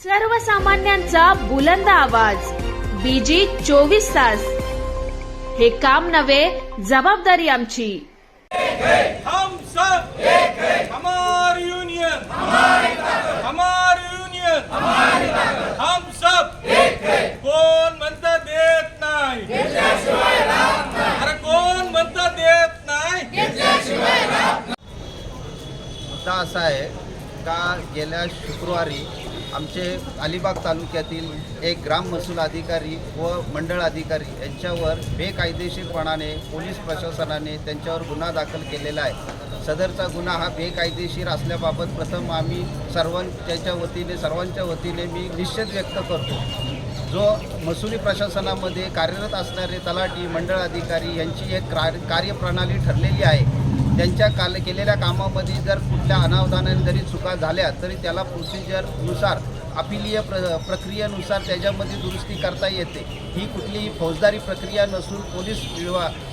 सर्वसामान्यांचा बुलंद आवाज बीजी 24 तास। हे काम नव्हे, जबाबदारी आमची। हम सब एक है, हमारी यूनियन हमारी ताकत, हमारी यूनियन हमारी ताकत, हम सब एक है। कोण म्हणता देत नाही घेतल्याशिवाय राहत नाही, अरे कोण म्हणता देत नाही घेतल्याशिवाय राहत नाही। मुद्दा असा आहे का गेल्या शुक्रवारी आमचे अलिबाग तालुक्यातील एक ग्राम महसूल अधिकारी व मंडळ अधिकारी यांच्यावर बेकायदेशीरपणाने पोलीस प्रशासनाने त्यांच्यावर गुन्हा दाखल केलेला आहे। सदरचा गुन्हा हा बेकायदेशीर असल्याबाबत प्रथम आम्ही सर्वांच्या वतीने मी निषेध व्यक्त करतो। जो महसुली प्रशासनामध्ये कार्यरत असणारे तलाठी मंडळ अधिकारी यांची एक कार्यप्रणाली ठरलेली आहे। त्यांच्या केलेल्या कामामध्ये जर कुठल्या अनावधानाने जरी चुका झाल्या तरी त्याला प्रोसिजरनुसार अपिलीय प्रक्रियेनुसार त्याच्यामध्ये दुरुस्ती करता येते। ही कुठलीही फौजदारी प्रक्रिया नसून पोलीस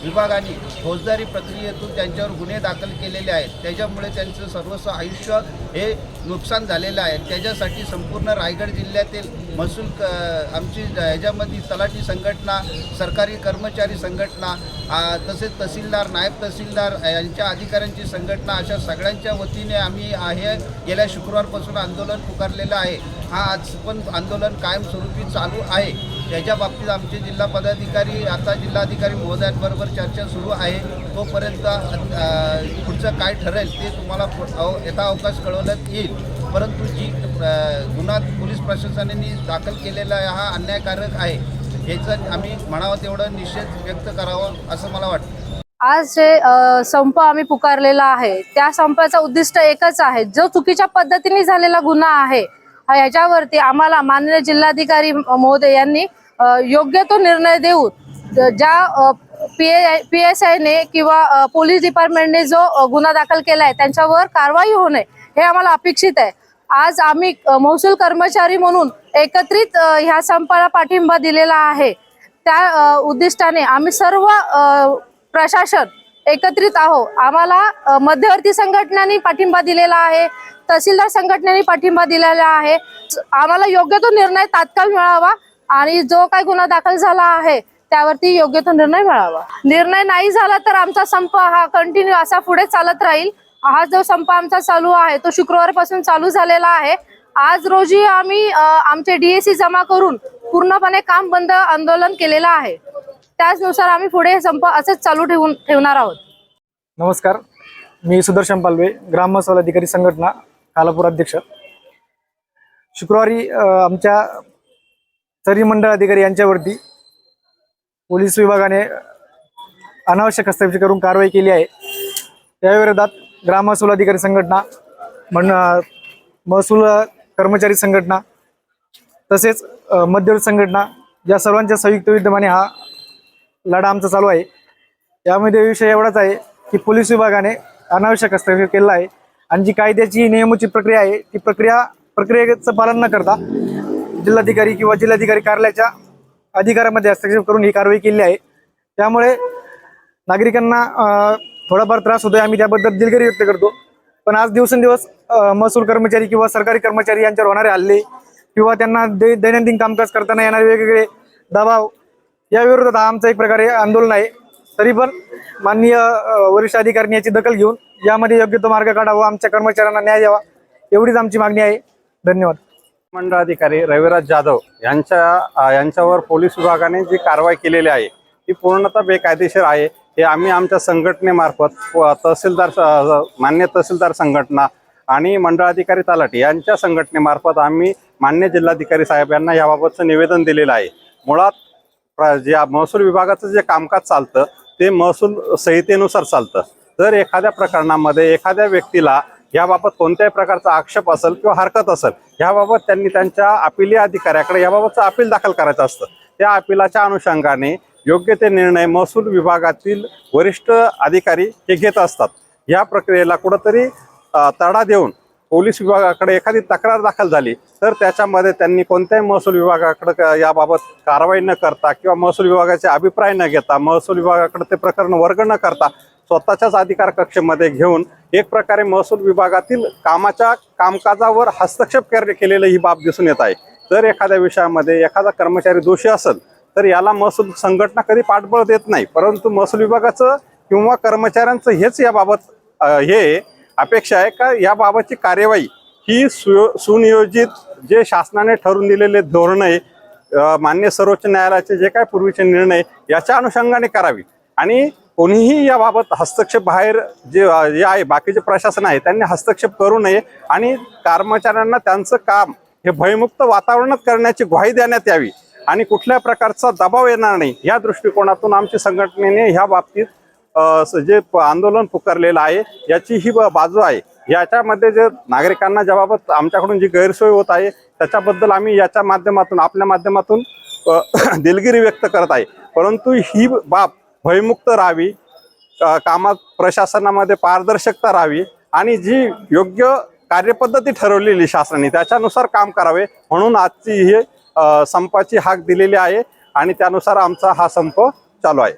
विभागाने फौजदारी प्रक्रियेतून त्यांच्यावर गुन्हे दाखल केलेले आहेत। त्याच्यामुळे त्यांचं सर्वस्व आयुष्य हे नुकसान झालेलं आहे। त्याच्यासाठी संपूर्ण रायगड जिल्ह्यातील महसूल आमची ह्याच्यामध्ये तलाठी संघटना, सरकारी कर्मचारी संघटना, तसेच तहसीलदार, नायब तहसीलदार यांच्या अधिकाऱ्यांची संघटना अशा सगळ्यांच्या वतीने आम्ही हे गेल्या शुक्रवारपासून आंदोलन पुकारलेलं आहे। हा आज पण आंदोलन कायमस्वरूपी चालू आहे। त्याच्या बाबतीत आमचे जिल्हा पदाधिकारी आता जिल्हाधिकारी महोदयांबरोबर चर्चा सुरू आहे। तोपर्यंत पुढचं काय ठरेल ते तुम्हाला यथाअवकाश कळवण्यात येईल। परंतु जी गुन्हा पोलीस प्रशासनाने दाखल केलेला आहे हा अन्यायकारक आहे। याचा आम्ही म्हणावं तेवढं निषेध व्यक्त करावं असं मला वाटतं। आज जे संप आम्ही पुकारलेला आहे त्या संपाचा उद्दिष्ट एकच आहे, जो चुकीच्या पद्धतीने झालेला गुन्हा आहे ह्याच्यावरती आम्हाला माननीय जिल्हाधिकारी महोदय यांनी योग्य तो निर्णय देऊन ज्या PSI ने किंवा पोलीस डिपार्टमेंटने जो गुन्हा दाखल केला आहे त्यांच्यावर कारवाई होणे हे आम्हाला अपेक्षित आहे। आज आम्ही महसूल कर्मचारी म्हणून एकत्रित ह्या संपाला पाठिंबा दिलेला आहे। त्या उद्दिष्टाने आम्ही सर्व प्रशासन एकत्रित आहोत। आम्हाला मध्यवर्ती संघटनांनी पाठिंबा दिलेला आहे, तहसीलदार संघटनेने पाठिंबा दिलेला आहे। आम्हाला योग्य तो निर्णय तात्काळ मिळावा आणि जो काही गुन्हा दाखल झाला आहे त्यावरती योग्य तो निर्णय मिळावा। निर्णय नाही झाला तर आमचा संप हा कंटिन्यू असा पुढे चालत राहील। हा जो संप आमचा चालू आहे तो शुक्रवारपासून चालू झालेला आहे। आज रोजी आम्ही आमचे DAC जमा करून पूर्णपणे काम बंद आंदोलन केलेलं आहे। त्याचनुसार आम्ही पुढे संप असंच चालू ठेवणार आहोत। नमस्कार, मी सुदर्शन पालवे, ग्राम महसूल अधिकारी संघटना कालापूर अध्यक्ष। शुक्रवारी आमच्या तरी मंडळ अधिकारी यांच्यावरती पोलीस विभागाने अनावश्यक हस्तक्षेप करून कारवाई केली आहे। या विरोधात ग्राम महसूल अधिकारी संघटना, महसूल कर्मचारी संघटना तसेच मध्यवर्ती संघटना या सर्वांच्या संयुक्त विद्यमाने हा लढा आमचा चालू आहे। यामध्ये विषय एवढाच आहे की पोलीस विभागाने अनावश्यक हस्तक्षेप केला आहे आणि जी कायद्याची नियमाची प्रक्रिया आहे ती प्रक्रियेचं पालन न करता जिल्हाधिकारी किंवा जिल्हाधिकारी कार्यालयाच्या अधिकारामध्ये हस्तक्षेप करून ही कारवाई केली आहे। त्यामुळे नागरिकांना थोडाफार त्रास होतोय, आम्ही त्याबद्दल दिलगिरी व्यक्त करतो। पण आज दिवसेंदिवस महसूल कर्मचारी किंवा सरकारी कर्मचारी यांच्यावर होणारे हल्ले किंवा त्यांना दैनंदिन कामकाज करताना येणारे वेगवेगळे दबाव या विरोधात हा आमचा एक प्रकारे आंदोलन आहे। तरी पण माननीय वरिष्ठ अधिकाऱ्यांनी याची दखल घेऊन यामध्ये योग्य तो मार्ग काढावा, आमच्या कर्मचाऱ्यांना न्याय द्यावा एवढीच आमची मागणी आहे। धन्यवाद। मंडळ अधिकारी रविराज जाधव यांच्यावर पोलीस विभागाने जी कारवाई केलेली आहे ती पूर्णतः बेकायदेशीर आहे। हे आम्ही आमच्या संघटनेमार्फत मान्य तहसीलदार संघटना आणि मंडळ अधिकारी तलाठी यांच्या संघटनेमार्फत आम्ही मान्य जिल्हाधिकारी साहेब यांना याबाबतचं निवेदन दिलेलं आहे। मुळात ज्या महसूल विभागाचं जे कामकाज चालतं ते महसूल संहितेनुसार चालतं। जर एखाद्या प्रकरणामध्ये एखाद्या व्यक्तीला याबाबत कोणत्याही प्रकारचा आक्षेप असेल किंवा हरकत असेल याबाबत त्यांनी त्यांच्या अपिलीय अधिकाऱ्याकडे याबाबतचं अपील दाखल करायचं असतं। त्या अपिलाच्या अनुषंगाने योग्य ते निर्णय महसूल विभागातील वरिष्ठ अधिकारी हे घेत असतात। या प्रक्रियेला कुठंतरी तडा देऊन पोलीस विभागाकडे एखादी तक्रार दाखल झाली तर त्याच्यामध्ये त्यांनी कोणत्याही महसूल विभागाकडे याबाबत कारवाई न करता किंवा महसूल विभागाचे अभिप्राय न घेता, महसूल विभागाकडे ते प्रकरण वर्ग न करता स्वतःच्याच अधिकार कक्षेमध्ये घेऊन एक प्रकारे महसूल विभागातील कामकाजावर हस्तक्षेप केलेलं ही बाब दिसून येत आहे. जर एखाद्या विषयामध्ये एखादा कर्मचारी दोषी असेल तर याला महसूल संघटना कधी पाठबळ देत नाही, परंतु महसूल विभागाचं किंवा कर्मचाऱ्यांचं हेच याबाबत हे अपेक्षा आहे का याबाबतची कार्यवाही ही सुनियोजित जे शासनाने ठरवून दिलेले धोरण आहे, मान्य सर्वोच्च न्यायालयाचे जे काय पूर्वीचे निर्णय याच्या अनुषंगाने करावी आणि कोणीही याबाबत हस्तक्षेप बाहेर जे आहे बाकीचे प्रशासन आहे त्यांनी हस्तक्षेप करू नये आणि कर्मचाऱ्यांना त्यांचं काम हे भयमुक्त वातावरणात करण्याची ग्वाही देण्यात यावी आणि कुठल्या प्रकारचा दबाव येणार नाही या दृष्टिकोनातून आमच्या संघटनेने ह्या बाबतीत जे आंदोलन पुकारलेलं आहे याची ही बाजू आहे. याच्यामध्ये जे नागरिकांना ज्याबाबत आमच्याकडून जी गैरसोय होत आहे त्याच्याबद्दल आम्ही याच्या माध्यमातून आपल्या माध्यमातून दिलगिरी व्यक्त करत आहे, परंतु ही बाब भयमुक्त राहावी, कामात प्रशासनामध्ये पारदर्शकता राहावी आणि जी योग्य कार्यपद्धती ठरवलेली शासनाने त्याच्यानुसार काम करावे म्हणून आजची ही संपाची हाक दिलेली आहे आणि त्यानुसार आमचा हा संप चालू आहे.